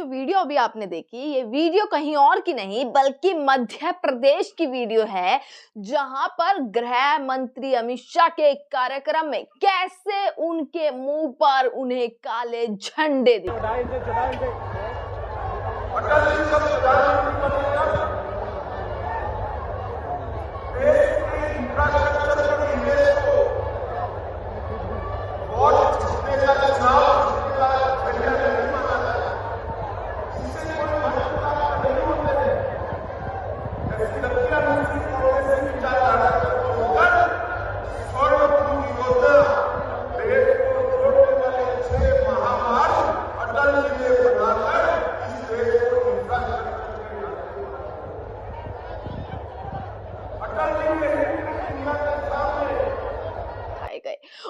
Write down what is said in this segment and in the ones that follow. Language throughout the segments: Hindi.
जो वीडियो अभी आपने देखी, ये वीडियो कहीं और की नहीं बल्कि मध्य प्रदेश की वीडियो है, जहां पर गृह मंत्री अमित शाह के एक कार्यक्रम में कैसे उनके मुंह पर उन्हें काले झंडे दिखाए।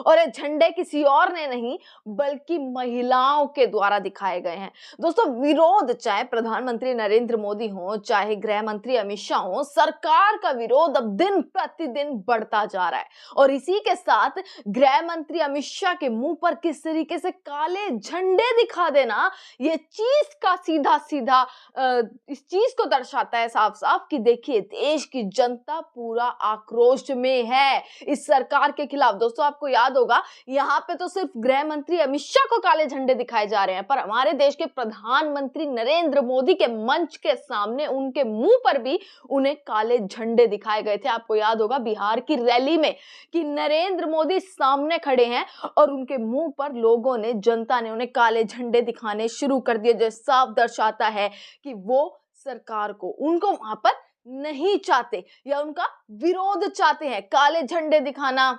और ये झंडे किसी और ने नहीं बल्कि महिलाओं के द्वारा दिखाए गए हैं। दोस्तों, विरोध चाहे प्रधानमंत्री नरेंद्र मोदी हो, चाहे गृह मंत्री अमित शाह हो, सरकार का विरोध अब दिन प्रतिदिन बढ़ता जा रहा है। और इसी के साथ गृह मंत्री अमित शाह के मुंह पर किस तरीके से काले झंडे दिखा देना, ये चीज का सीधा सीधा इस चीज को दर्शाता है साफ साफ कि देखिए, देश की जनता पूरा आक्रोश में है इस सरकार के खिलाफ। दोस्तों, आपको याद होगा, यहाँ पे तो सिर्फ गृह मंत्री अमित शाह को काले झंडे दिखाए जा रहे हैं, पर हमारे देश के प्रधानमंत्री नरेंद्र मोदी के मंच के सामने उनके मुंह पर भी उन्हें काले झंडे दिखाए गए थे। आपको याद होगा बिहार की रैली में कि नरेंद्र मोदी सामने खड़े हैं और उनके मुंह पर लोगों ने, जनता ने उन्हें काले झंडे दिखाने शुरू कर दिए, जो साफ दर्शाता है कि वो सरकार को, उनको वहां पर नहीं चाहते या उनका विरोध चाहते हैं। काले झंडे दिखाना,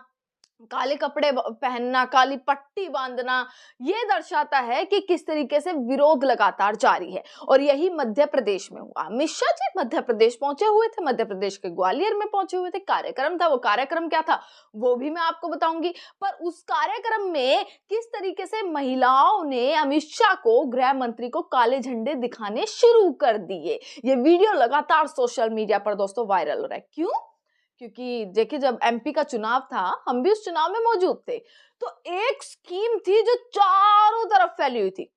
काले कपड़े पहनना, काली पट्टी बांधना, ये दर्शाता है कि किस तरीके से विरोध लगातार जारी है। और यही मध्य प्रदेश में हुआ। अमित शाह जी मध्य प्रदेश पहुंचे हुए थे, मध्य प्रदेश के ग्वालियर में पहुंचे हुए थे, कार्यक्रम था। वो कार्यक्रम क्या था वो भी मैं आपको बताऊंगी। पर उस कार्यक्रम में किस तरीके से महिलाओं ने अमित शाह को, गृह मंत्री को, काले झंडे दिखाने शुरू कर दिए। ये वीडियो लगातार सोशल मीडिया पर दोस्तों वायरल हो रहा है। क्यों? क्योंकि देखिए, जब एमपी का चुनाव था, हम भी उस चुनाव में मौजूद थे, तो एक स्कीम थी जो चारों तरफ फैली हुई थी।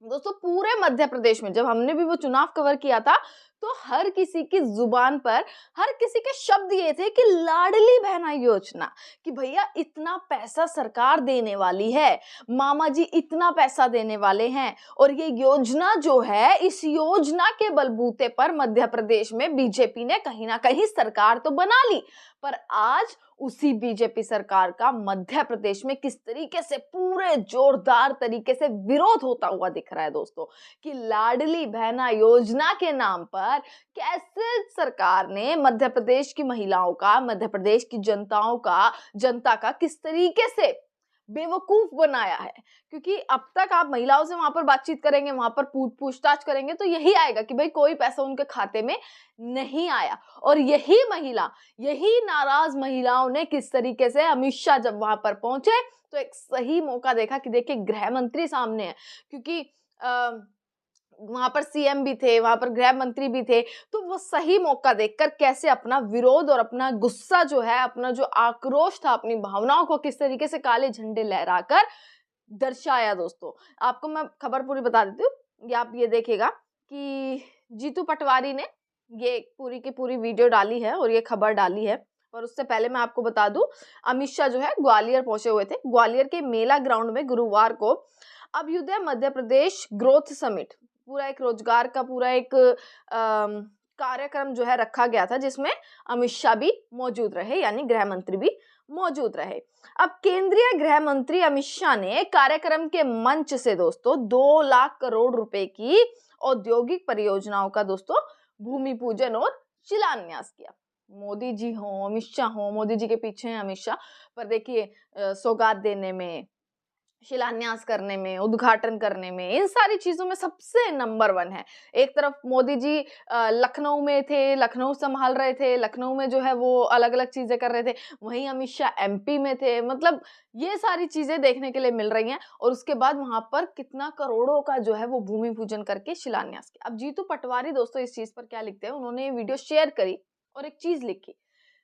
दोस्तों, पूरे मध्य प्रदेश में जब हमने भी वो चुनाव कवर किया था, तो हर किसी की जुबान पर, हर किसी के शब्द ये थे कि लाडली बहना योजना, कि भैया इतना पैसा सरकार देने वाली है, मामा जी इतना पैसा देने वाले हैं। और ये योजना जो है, इस योजना के बलबूते पर मध्य प्रदेश में बीजेपी ने कहीं ना कहीं सरकार तो बना ली, पर आज उसी बीजेपी सरकार का मध्य प्रदेश में किस तरीके से पूरे जोरदार तरीके से विरोध होता हुआ दिख रहा है दोस्तों, कि लाडली बहना योजना के नाम पर कैसे सरकार ने मध्य प्रदेश की महिलाओं का, मध्य प्रदेश की जनता का किस तरीके से बेवकूफ बनाया है। क्योंकि अब तक आप महिलाओं से वहां पर बातचीत करेंगे, वहां पर पूछताछ करेंगे, तो यही आएगा कि भाई कोई पैसा उनके खाते में नहीं आया। और यही नाराज महिलाओं ने किस तरीके से, अमित शाह जब वहां पर पहुंचे तो एक सही मौका देखा कि देखिए, गृह मंत्री सामने है, क्योंकि वहां पर सीएम भी थे, वहां पर गृह मंत्री भी थे, तो वो सही मौका देखकर कैसे अपना विरोध और अपना गुस्सा जो है, अपना जो आक्रोश था, अपनी भावनाओं को किस तरीके से काले झंडे लहराकर दर्शाया। दोस्तों, आपको मैं खबर पूरी बता देती हूँ, आप ये देखिएगा कि जीतू पटवारी ने ये पूरी की पूरी वीडियो डाली है और ये खबर डाली है। और उससे पहले मैं आपको बता दूं, अमित शाह जो है ग्वालियर पहुंचे हुए थे। ग्वालियर के मेला ग्राउंड में गुरुवार को अभ्युदय मध्य प्रदेश ग्रोथ समिट, पूरा एक रोजगार का पूरा एक कार्यक्रम जो है रखा गया था, जिसमें अमित शाह भी मौजूद रहे, यानी गृह मंत्री भी मौजूद रहे। अब केंद्रीय गृह मंत्री अमित शाह ने कार्यक्रम के मंच से दोस्तों 2 लाख करोड़ रुपए की औद्योगिक परियोजनाओं का दोस्तों भूमि पूजन और शिलान्यास किया। मोदी जी हो, अमित शाह हो, मोदी जी के पीछे हैं अमित शाह, पर देखिए सौगात देने में, शिलान्यास करने में, उद्घाटन करने में, इन सारी चीजों में सबसे नंबर 1 है। एक तरफ मोदी जी लखनऊ में थे, लखनऊ संभाल रहे थे, लखनऊ में जो है वो अलग अलग चीजें कर रहे थे, वहीं अमित शाह एमपी में थे। मतलब ये सारी चीजें देखने के लिए मिल रही हैं। और उसके बाद वहां पर कितना करोड़ों का जो है वो भूमि पूजन करके शिलान्यास किया। अब जीतू पटवारी दोस्तों इस चीज पर क्या लिखते हैं, उन्होंने ये वीडियो शेयर करी और एक चीज लिखी,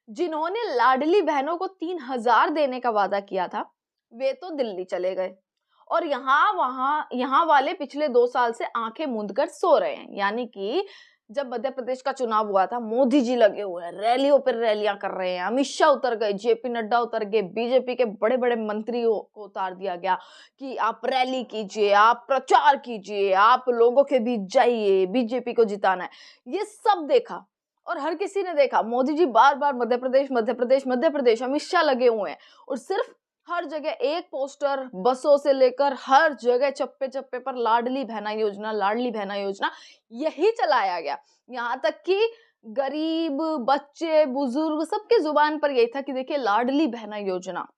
जिन्होंने लाडली बहनों को 3000 देने का वादा किया था, वे तो दिल्ली चले गए और यहाँ वाले पिछले 2 साल से आंखें मूंद कर सो रहे हैं। यानी कि जब मध्य प्रदेश का चुनाव हुआ था, मोदी जी लगे हुए हैं, रैलियों पर रैलियां कर रहे हैं, अमित शाह उतर गए, जेपी नड्डा उतर गए, बीजेपी के बड़े बड़े मंत्रियों को उतार दिया गया कि आप रैली कीजिए, आप प्रचार कीजिए, आप लोगों के बीच जाइए, बीजेपी को जिताना है। ये सब देखा और हर किसी ने देखा मोदी जी बार बार मध्य प्रदेश मध्य प्रदेश मध्य प्रदेश, अमित शाह लगे हुए हैं और सिर्फ हर जगह एक पोस्टर, बसों से लेकर हर जगह चप्पे चप्पे पर लाडली बहना योजना, लाडली बहना योजना यही चलाया गया। यहाँ तक कि गरीब, बच्चे, बुजुर्ग सबके जुबान पर यही था कि देखिए लाडली बहना योजना,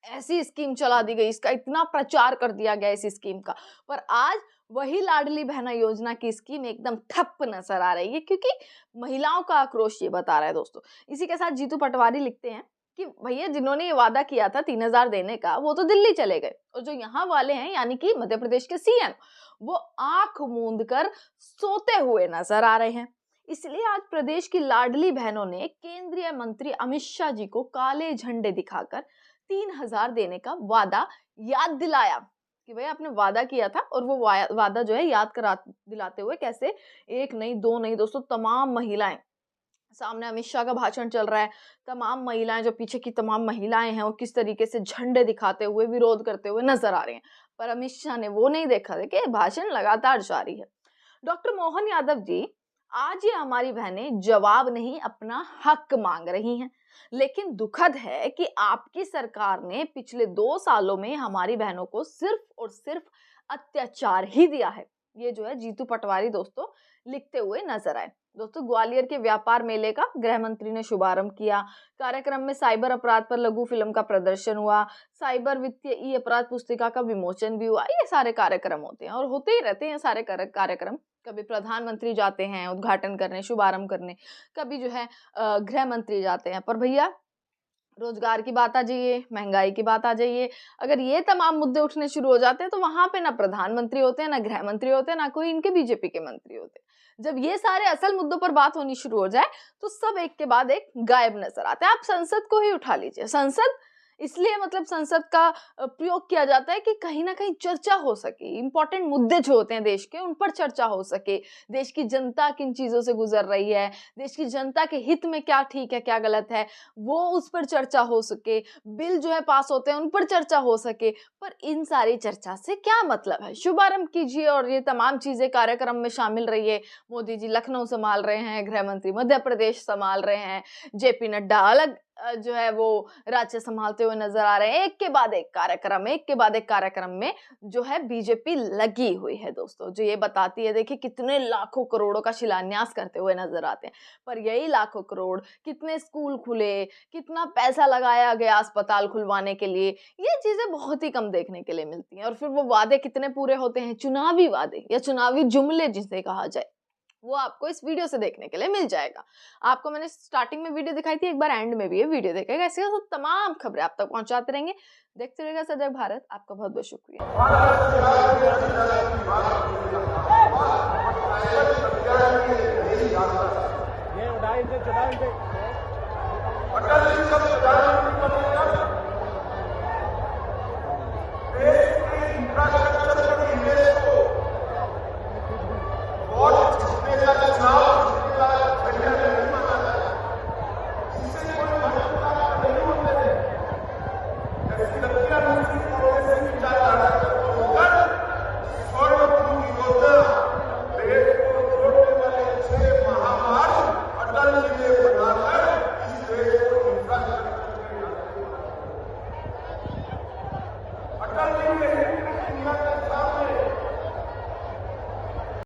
ऐसी स्कीम चला दी गई, इसका इतना प्रचार कर दिया गया इस स्कीम का। पर आज वही लाडली बहना योजना की स्कीम एकदम ठप नजर आ रही है, क्योंकि महिलाओं का आक्रोश ये बता रहा है दोस्तों। इसी के साथ जीतू पटवारी लिखते हैं कि भैया जिन्होंने ये वादा किया था 3,000 देने का, वो तो दिल्ली चले गए और जो यहाँ वाले हैं यानी कि मध्य प्रदेश के सीएम, वो आंख मूंद कर सोते हुए नजर आ रहे हैं। इसलिए आज प्रदेश की लाडली बहनों ने केंद्रीय मंत्री अमित शाह जी को काले झंडे दिखाकर 3,000 देने का वादा याद दिलाया कि भाई आपने वादा किया था। और वो वादा जो है याद करा दिलाते हुए कैसे एक नहीं, दो नहीं दोस्तों, तमाम महिलाएं, सामने अमित शाह का भाषण चल रहा है, तमाम महिलाएं, जो पीछे की तमाम महिलाएं हैं, वो किस तरीके से झंडे दिखाते हुए विरोध करते हुए नजर आ रहे हैं। पर अमित शाह ने वो नहीं देखा। देखिए भाषण लगातार जारी है। डॉक्टर मोहन यादव जी, आज ये हमारी बहनें जवाब नहीं अपना हक मांग रही हैं, लेकिन दुखद है कि आपकी सरकार ने पिछले 2 सालों में हमारी बहनों को सिर्फ और सिर्फ अत्याचार ही दिया है। ये जो है जीतू पटवारी दोस्तों लिखते हुए नजर आए। दोस्तों ग्वालियर के व्यापार मेले का गृह मंत्री ने शुभारंभ किया। कार्यक्रम में साइबर अपराध पर लघु फिल्म का प्रदर्शन हुआ, साइबर वित्तीय ई अपराध पुस्तिका का विमोचन भी हुआ। ये सारे कार्यक्रम होते हैं और होते ही रहते हैं सारे कार्यक्रम। कभी प्रधानमंत्री जाते हैं उद्घाटन करने, शुभारंभ करने, कभी जो है गृह मंत्री जाते हैं। पर भैया रोजगार की बात आ जाइए, महंगाई की बात आ जाइए, अगर ये तमाम मुद्दे उठने शुरू हो जाते हैं तो वहां पे ना प्रधानमंत्री होते हैं, ना गृह मंत्री होते हैं, ना कोई इनके बीजेपी के मंत्री होते हैं। जब ये सारे असल मुद्दों पर बात होनी शुरू हो जाए तो सब एक के बाद एक गायब नजर आते हैं। आप संसद को ही उठा लीजिए। संसद इसलिए मतलब संसद का प्रयोग किया जाता है कि कहीं ना कहीं चर्चा हो सके, इंपॉर्टेंट मुद्दे जो होते हैं देश के, उन पर चर्चा हो सके। देश की जनता किन चीजों से गुजर रही है, देश की जनता के हित में क्या ठीक है क्या गलत है, वो उस पर चर्चा हो सके। बिल जो है पास होते हैं उन पर चर्चा हो सके। पर इन सारी चर्चा से क्या मतलब है? शुभारंभ कीजिए और ये तमाम चीजें कार्यक्रम में शामिल रहिए। मोदी जी लखनऊ संभाल रहे हैं, गृह मंत्री मध्य प्रदेश संभाल रहे हैं, जेपी नड्डा अलग जो है वो राज्य संभालते हुए नजर आ रहे हैं। एक के बाद एक कार्यक्रम में जो है बीजेपी लगी हुई है दोस्तों, जो ये बताती है देखिए कितने लाखों करोड़ों का शिलान्यास करते हुए नजर आते हैं। पर यही लाखों करोड़, कितने स्कूल खुले, कितना पैसा लगाया गया अस्पताल खुलवाने के लिए, ये चीजें बहुत ही कम देखने के लिए मिलती हैं। और फिर वो वादे कितने पूरे होते हैं, चुनावी वादे या चुनावी जुमले जिसे कहा जाए, वो आपको इस वीडियो से देखने के लिए मिल जाएगा। आपको मैंने स्टार्टिंग में वीडियो दिखाई थी, एक बार एंड में भी ये वीडियो देखेगा। इसके साथ तमाम खबरें आप तक पहुंचाते रहेंगे। देखते रहिएगा सजग भारत। आपका बहुत बहुत शुक्रिया। ये